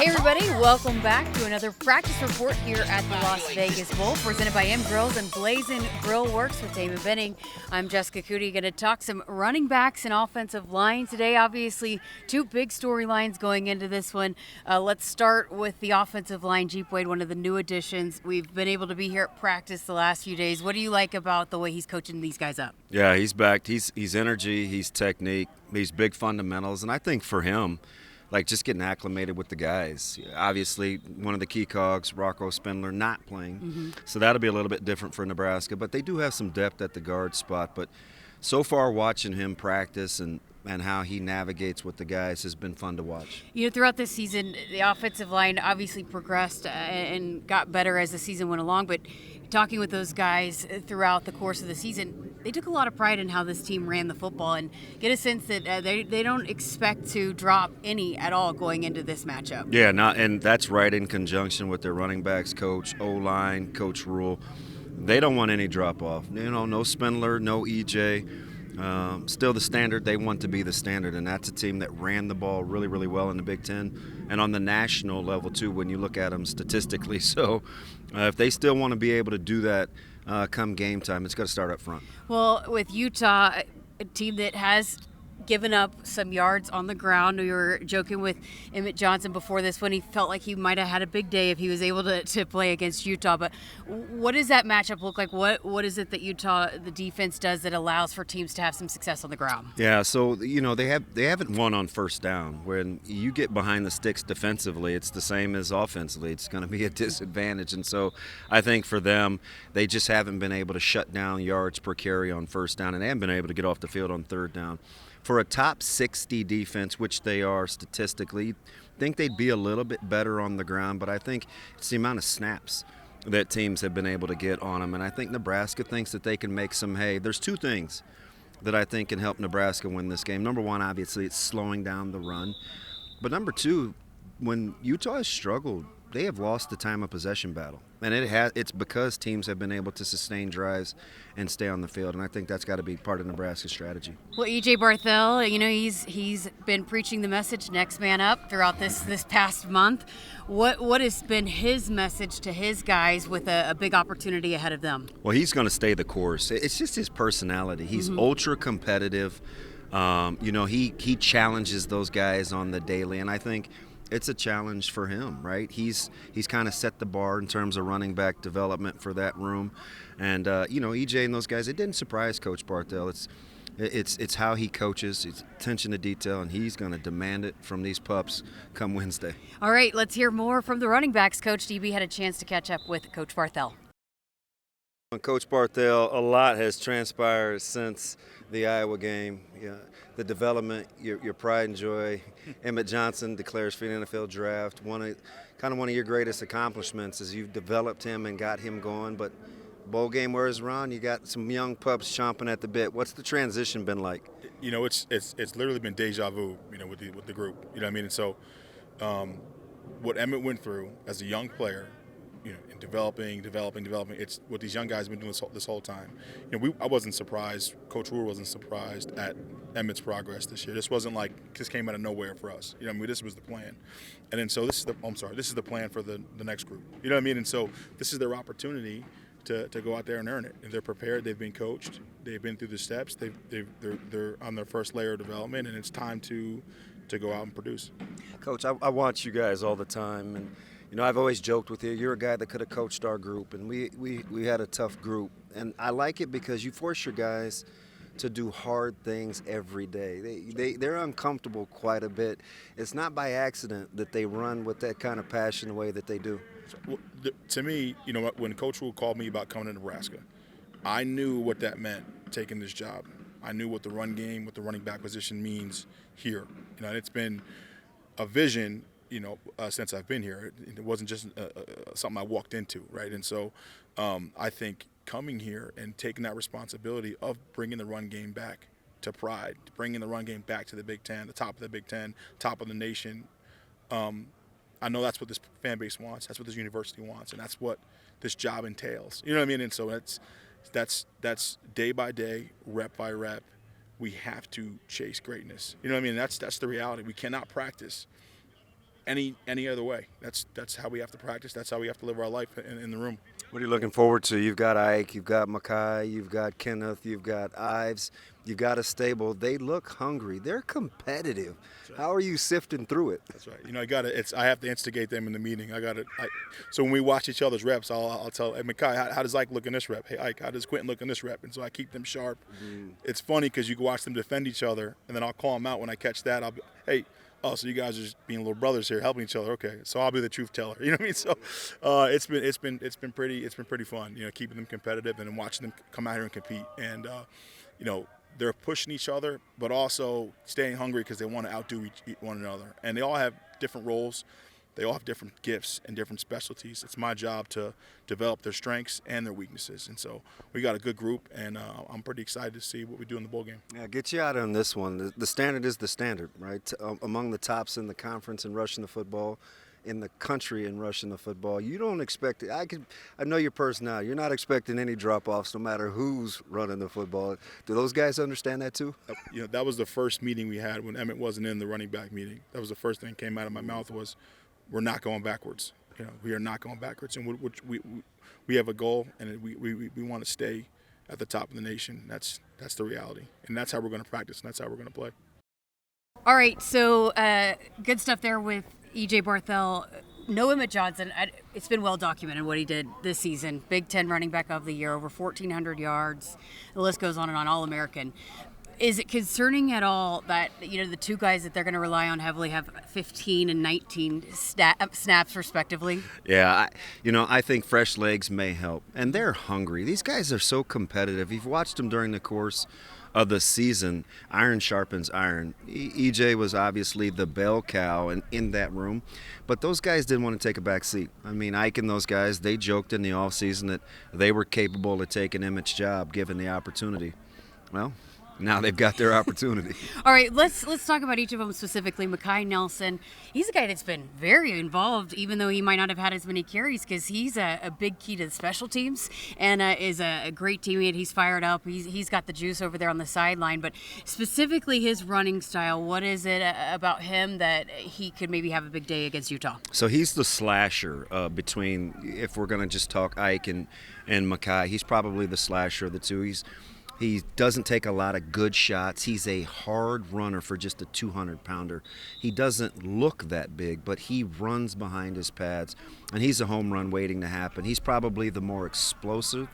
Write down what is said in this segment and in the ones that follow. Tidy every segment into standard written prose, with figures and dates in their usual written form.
Hey everybody, welcome back to another practice report here at the Las Vegas Bowl, presented by M Grills and Blazing Grill Works with Damon Benning. I'm Jessica Cootie, going to talk some running backs and offensive line today. Obviously, two big storylines going into this one. Let's start with the offensive line. Jeep Wade, one of the new additions. We've been able to be here at practice the last few days. What do you like about the way he's coaching these guys up? Yeah, he's back. He's energy, he's technique, he's big fundamentals, and I think for him, like just getting acclimated with the guys. Obviously, one of the key cogs, Rocco Spindler, not playing. So that'll be a little bit different for Nebraska. But they do have some depth at the guard spot. But so far, watching him practice and how he navigates with the guys has been fun to watch. You know, throughout this season, the offensive line obviously progressed and got better as the season went along. But talking with those guys throughout the course of the season, they took a lot of pride in how this team ran the football and get a sense that they don't expect to drop any at all going into this matchup. Yeah, and that's right in conjunction with their running backs coach, O-line, Coach Rule. They don't want any drop-off. You know, no Spindler, no EJ. Still the standard. They want to be the standard, and that's a team that ran the ball really, really well in the Big Ten and on the national level too when you look at them statistically. So if they still want to be able to do that come game time, it's got to start up front. Well, with Utah, a team that has given up some yards on the ground. We were joking with Emmett Johnson before this when he felt like he might have had a big day if he was able to play against Utah. But what does that matchup look like? What is it that Utah, the defense, does that allows for teams to have some success on the ground? Yeah, so you know they haven't won on first down. When you get behind the sticks defensively, it's the same as offensively. It's going to be a disadvantage, and so I think for them, they just haven't been able to shut down yards per carry on first down, and they haven't been able to get off the field on third down. For a top 60 defense, which they are statistically, I think they'd be a little bit better on the ground, but I think it's the amount of snaps that teams have been able to get on them. And I think Nebraska thinks that they can make some hay. There's two things that I think can help Nebraska win this game. Number one, obviously, it's slowing down the run. But number two, when Utah has struggled, they have lost the time of possession battle. And it's because teams have been able to sustain drives and stay on the field. And I think that's got to be part of Nebraska's strategy. Well, E.J. Barthell, you know, he's been preaching the message, next man up, throughout this past month. What has been his message to his guys with a big opportunity ahead of them? Well, he's going to stay the course. It's just his personality. He's ultra competitive. You know, he challenges those guys on the daily. And I think it's a challenge for him, right? He's kind of set the bar in terms of running back development for that room. And, you know, EJ and those guys, it didn't surprise Coach Barthell. It's how he coaches. It's attention to detail, and he's going to demand it from these pups come Wednesday. All right, let's hear more from the running backs. Coach DB had a chance to catch up with Coach Barthell. Coach Barthell, a lot has transpired since the Iowa game. Yeah, the development, your pride and joy. Emmett Johnson declares for the NFL draft. One of your greatest accomplishments is you've developed him and got him going. But bowl game wears around, you got some young pups chomping at the bit. What's the transition been like? You know, it's literally been deja vu. You know, with the group. You know what I mean? And so, what Emmett went through as a young player, you know, in developing. It's what these young guys have been doing this whole time. You know, I wasn't surprised. Coach Rule wasn't surprised at Emmett's progress this year. This wasn't like this came out of nowhere for us. You know what I mean? This was the plan. And then so this is the plan for the next group. You know what I mean? And so this is their opportunity to go out there and earn it. And they're prepared. They've been coached. They've been through the steps. They're on their first layer of development, and it's time to go out and produce. Coach, I watch you guys all the time, and you know, I've always joked with you. You're a guy that could have coached our group, and we had a tough group. And I like it because you force your guys to do hard things every day. They're uncomfortable quite a bit. It's not by accident that they run with that kind of passion the way that they do. Well, to me, you know, when Coach Rule called me about coming to Nebraska, I knew what that meant, taking this job. I knew what the run game, what the running back position means here. You know, and it's been a vision, you know, since I've been here. It wasn't just something I walked into, right? And so I think coming here and taking that responsibility of bringing the run game back to pride, bringing the run game back to the Big Ten, the top of the Big Ten, top of the nation, I know that's what this fan base wants. That's what this university wants, and that's what this job entails. You know what I mean? And so that's day by day, rep by rep. We have to chase greatness. You know what I mean? That's the reality. We cannot practice any other way. That's how we have to practice. That's how we have to live our life in the room. What are you looking forward to? You've got Ike, you've got Mackay, you've got Kenneth, you've got Ives, you've got a stable. They look hungry. They're competitive. Right. How are you sifting through it? That's right. I have to instigate them in the meeting. So when we watch each other's reps, I'll tell, hey, Mackay, how does Ike look in this rep? Hey, Ike, how does Quentin look in this rep? And so I keep them sharp. It's funny because you can watch them defend each other, and then I'll call them out when I catch that. I'll be, hey, oh, so you guys are just being little brothers here, helping each other. Okay, so I'll be the truth teller. You know what I mean? So it's been pretty fun. Keeping them competitive and then watching them come out here and compete. And they're pushing each other, but also staying hungry because they want to outdo one another. And they all have different roles. They all have different gifts and different specialties. It's my job to develop their strengths and their weaknesses. And so we got a good group, and I'm pretty excited to see what we do in the bowl game. Yeah, get you out on this one. The standard is the standard, right? Among the tops in the conference in rushing the football, in the country in rushing the football. You don't expect it. I know your personality. You're not expecting any drop-offs no matter who's running the football. Do those guys understand that too? That was the first meeting we had when Emmett wasn't in the running back meeting. That was the first thing that came out of my mouth was, we're not going backwards. We are not going backwards, and we have a goal, and we want to stay at the top of the nation. That's the reality, and that's how we're going to practice, and that's how we're going to play. All right, so good stuff there with E.J. Barthell. No Emmett Johnson. It's been well documented what he did this season. Big Ten running back of the year, over 1,400 yards. The list goes on and on, All-American. Is it concerning at all that, the two guys that they're going to rely on heavily have 15 and 19 snaps respectively? Yeah, I think fresh legs may help. And they're hungry. These guys are so competitive. You've watched them during the course of the season. Iron sharpens iron. EJ was obviously the bell cow in that room, but those guys didn't want to take a back seat. I mean, Ike and those guys, they joked in the offseason that they were capable of taking Emmett's job given the opportunity. Well, now they've got their opportunity. All right, let's talk about each of them specifically. Mackay Nelson, he's a guy that's been very involved, even though he might not have had as many carries, because he's a big key to the special teams and is a great teammate. He's fired up. He's got the juice over there on the sideline. But specifically his running style, what is it about him that he could maybe have a big day against Utah? So he's the slasher between, if we're going to just talk Ike and Mackay, he's probably the slasher of the two. He doesn't take a lot of good shots. He's a hard runner for just a 200-pounder. He doesn't look that big, but he runs behind his pads, and he's a home run waiting to happen. He's probably the more explosive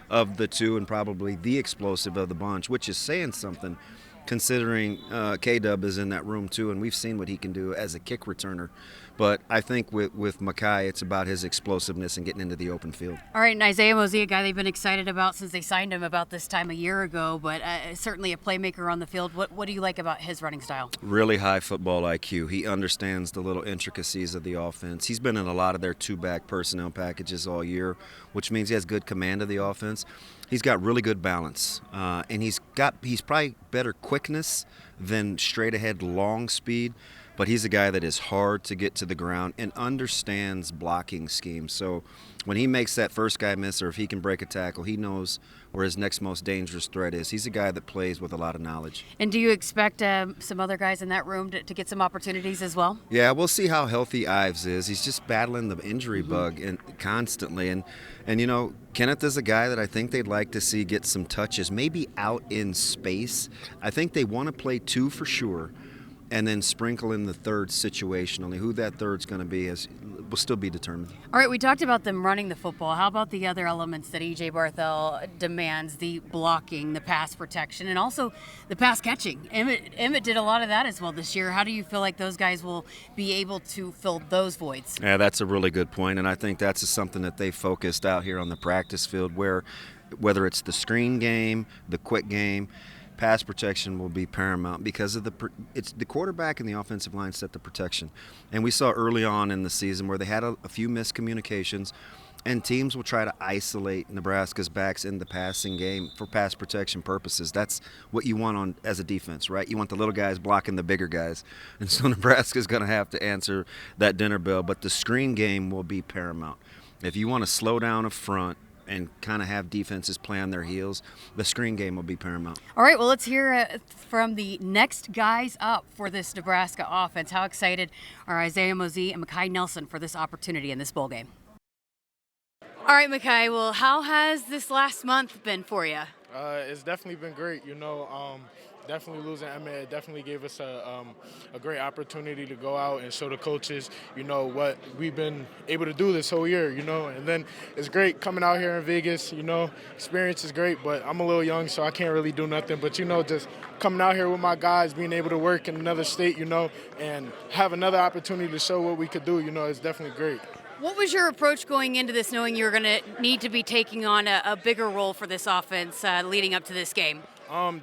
of the two and probably the explosive of the bunch, which is saying something considering K-Dub is in that room too, and we've seen what he can do as a kick returner. But I think with Mackay, it's about his explosiveness and getting into the open field. All right, and Isaiah Mosey, a guy they've been excited about since they signed him about this time a year ago, but certainly a playmaker on the field. What do you like about his running style? Really high football IQ. He understands the little intricacies of the offense. He's been in a lot of their two-back personnel packages all year, which means he has good command of the offense. He's got really good balance, and he's probably better quickness than straight-ahead long speed. But he's a guy that is hard to get to the ground and understands blocking schemes. So when he makes that first guy miss, or if he can break a tackle, he knows where his next most dangerous threat is. He's a guy that plays with a lot of knowledge. And do you expect some other guys in that room to get some opportunities as well? Yeah, we'll see how healthy Ives is. He's just battling the injury bug constantly. And Kenneth is a guy that I think they'd like to see get some touches, maybe out in space. I think they want to play two for sure, and then sprinkle in the third situationally. Who that third's going to be will still be determined. All right, we talked about them running the football. How about the other elements that E.J. Barthell demands, the blocking, the pass protection, and also the pass catching? Emmett did a lot of that as well this year. How do you feel like those guys will be able to fill those voids? Yeah, that's a really good point, and I think that's something that they focused out here on the practice field, where whether it's the screen game, the quick game, pass protection will be paramount because of it's the quarterback and the offensive line set the protection. And we saw early on in the season where they had a few miscommunications, and teams will try to isolate Nebraska's backs in the passing game for pass protection purposes. That's what you want as a defense, right? You want the little guys blocking the bigger guys. And so Nebraska's going to have to answer that dinner bell. But the screen game will be paramount. If you want to slow down a front, and kind of have defenses play on their heels, the screen game will be paramount. All right, well, let's hear from the next guys up for this Nebraska offense. How excited are Isaiah Mosey and Mekhi Nelson for this opportunity in this bowl game? All right, Mekhi, well, how has this last month been for you? It's definitely been great. Definitely losing Emmett, it definitely gave us a great opportunity to go out and show the coaches, what we've been able to do this whole year, And then it's great coming out here in Vegas, experience is great, but I'm a little young, so I can't really do nothing. But, just coming out here with my guys, being able to work in another state, and have another opportunity to show what we could do, it's definitely great. What was your approach going into this, knowing you were going to need to be taking on a bigger role for this offense leading up to this game?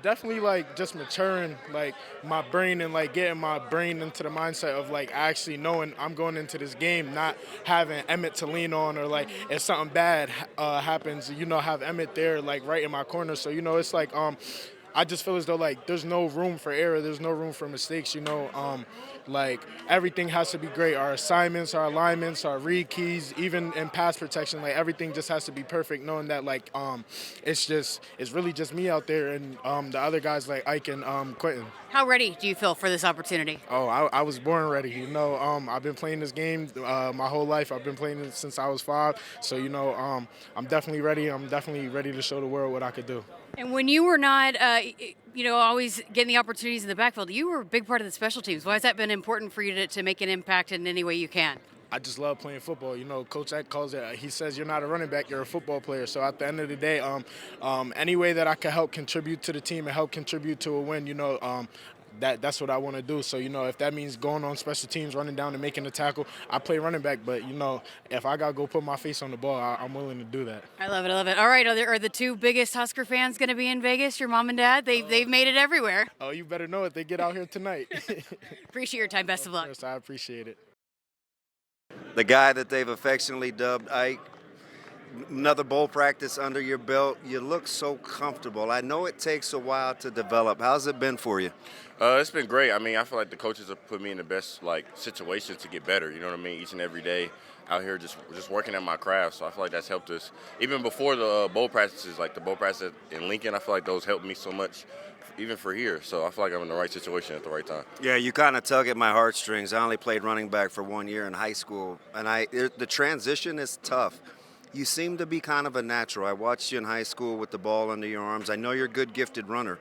Definitely just maturing my brain and getting my brain into the mindset of actually knowing I'm going into this game, not having Emmett to lean on or if something bad happens, have Emmett there right in my corner. So it's I just feel as though there's no room for error, there's no room for mistakes. Everything has to be great. Our assignments, our alignments, our read keys, even in pass protection, everything just has to be perfect. Knowing that it's really just me out there and the other guys like Ike and Quentin. How ready do you feel for this opportunity? Oh, I was born ready. I've been playing this game my whole life. I've been playing it since I was 5. So I'm definitely ready. I'm definitely ready to show the world what I could do. And when you were not, always getting the opportunities in the backfield, you were a big part of the special teams. Why has that been important for you to make an impact in any way you can? I just love playing football. Coach Eck calls it, he says you're not a running back, you're a football player. So at the end of the day, any way that I can help contribute to the team and help contribute to a win, that's what I want to do. So, if that means going on special teams, running down and making a tackle, I play running back. But, if I got to go put my face on the ball, I'm willing to do that. I love it. I love it. All right. Are the two biggest Husker fans going to be in Vegas, your mom and dad? They've made it everywhere. Oh, you better know it. They get out here tonight. Appreciate your time. Best of luck. Yes, I appreciate it. The guy that they've affectionately dubbed Ike, another bowl practice under your belt. You look so comfortable. I know it takes a while to develop. How's it been for you? It's been great. I mean, I feel like the coaches have put me in the best situations to get better. You know what I mean? Each and every day out here just working at my craft. So I feel like that's helped us. Even before the bowl practices, the bowl practice in Lincoln, I feel like those helped me so much, even for here. So I feel like I'm in the right situation at the right time. Yeah, you kind of tug at my heartstrings. I only played running back for 1 year in high school, and the transition is tough. You seem to be kind of a natural. I watched you in high school with the ball under your arms. I know you're a good, gifted runner.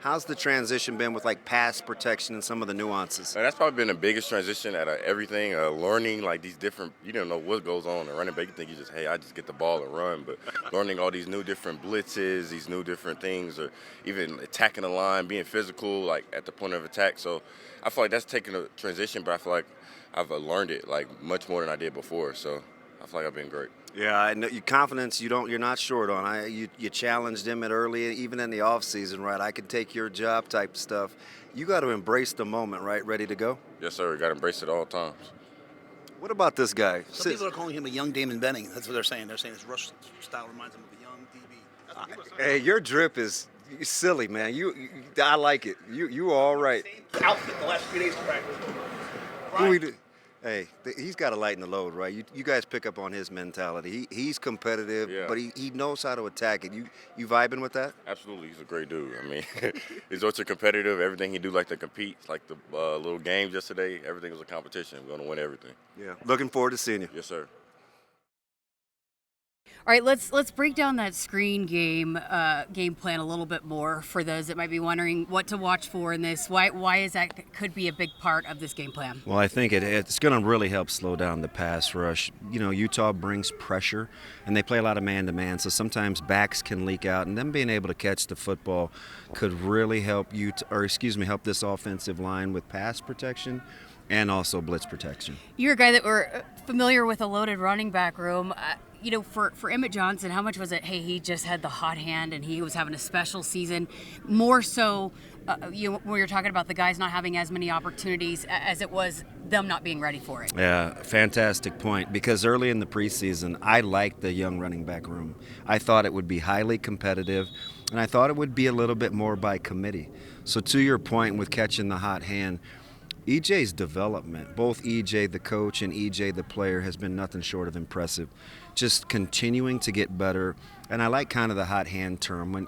How's the transition been with pass protection and some of the nuances? And that's probably been the biggest transition out of everything. Learning these different, you don't know what goes on. And running back, you think I just get the ball and run. But learning all these new different blitzes, these new different things, or even attacking the line, being physical, at the point of attack. So I feel like that's taken a transition, but I feel like I've learned it much more than I did before. So I feel like I've been great. Yeah, I know your confidence. You're not short on. You challenged him at early, even in the off season, right? I could take your job type stuff. You got to embrace the moment, right? Ready to go. Yes, sir. Got to embrace it all times. What about this guy? Some people are calling him a young Damon Benning. That's what they're saying. They're saying his rush style reminds him of a young DB. That's what people are saying. Hey, your drip is silly, man. I like it. You all right? Same outfit the last 3 days of practice. Who we do? Hey, he's got to lighten the load, right? You guys pick up on his mentality. He's competitive, yeah. But he knows how to attack it. You vibing with that? Absolutely. He's a great dude. I mean, he's ultra competitive. Everything he do to compete. The little games yesterday, everything was a competition. We're going to win everything. Yeah. Looking forward to seeing you. Yes, sir. All right, let's break down that screen game plan a little bit more for those that might be wondering what to watch for in this. Why is that could be a big part of this game plan? Well, I think it's going to really help slow down the pass rush. Utah brings pressure, and they play a lot of man-to-man, so sometimes backs can leak out, and them being able to catch the football could really help help this offensive line with pass protection and also blitz protection. You're a guy that we're familiar with a loaded running back room. For Emmett Johnson, how much was it, hey, he just had the hot hand and he was having a special season? More so, when you're talking about the guys not having as many opportunities as it was them not being ready for it. Yeah, fantastic point. Because early in the preseason, I liked the young running back room. I thought it would be highly competitive, and I thought it would be a little bit more by committee. So to your point with catching the hot hand, EJ's development, both EJ the coach and EJ the player, has been nothing short of impressive. Just continuing to get better. And I like kind of the hot hand term. When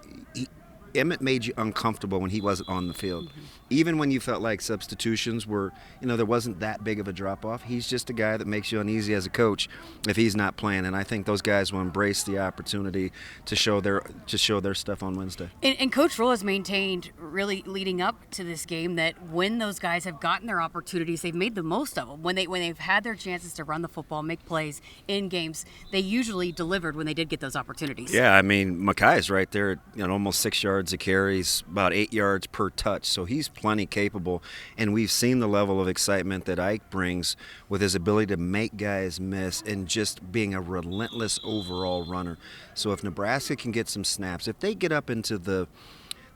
Emmett made you uncomfortable when he wasn't on the field. Mm-hmm. Even when you felt like substitutions were, there wasn't that big of a drop-off. He's just a guy that makes you uneasy as a coach if he's not playing. And I think those guys will embrace the opportunity to show their stuff on Wednesday. And Coach Rule has maintained, really leading up to this game, that when those guys have gotten their opportunities, they've made the most of them. When they've had their chances to run the football, make plays in games, they usually delivered when they did get those opportunities. Yeah, I mean, Makai's right there, almost 6 yards of carries, about 8 yards per touch. So he's plenty capable, and we've seen the level of excitement that Ike brings with his ability to make guys miss and just being a relentless overall runner. So if Nebraska can get some snaps, if they get up into the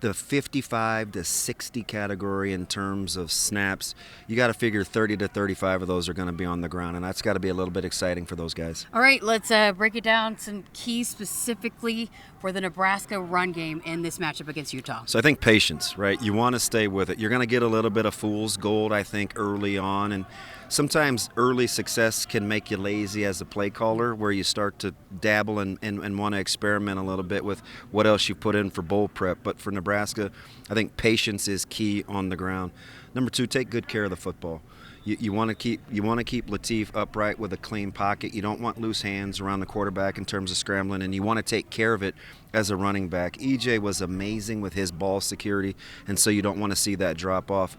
55 to 60 category in terms of snaps, you got to figure 30 to 35 of those are going to be on the ground, and that's got to be a little bit exciting for those guys. All right, let's break it down, some keys specifically for the Nebraska run game in this matchup against Utah. So I think patience, right? You want to stay with it. You're going to get a little bit of fool's gold, I think, early on, and sometimes early success can make you lazy as a play caller, where you start to dabble and want to experiment a little bit with what else you put in for bowl prep. But for Nebraska, I think patience is key on the ground. Number 2, take good care of the football. You want to keep Latif upright with a clean pocket. You don't want loose hands around the quarterback in terms of scrambling, and you want to take care of it as a running back. EJ was amazing with his ball security, and so you don't want to see that drop off.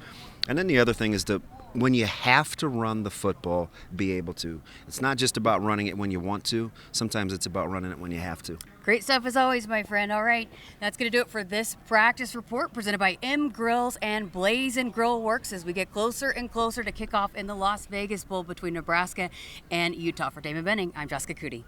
And then the other thing is when you have to run the football, be able to. It's not just about running it when you want to. Sometimes it's about running it when you have to. Great stuff as always, my friend. All right, that's going to do it for this practice report presented by M Grills and Blazin' Grill Works as we get closer and closer to kickoff in the Las Vegas Bowl between Nebraska and Utah. For Damon Benning, I'm Jessica Cootie.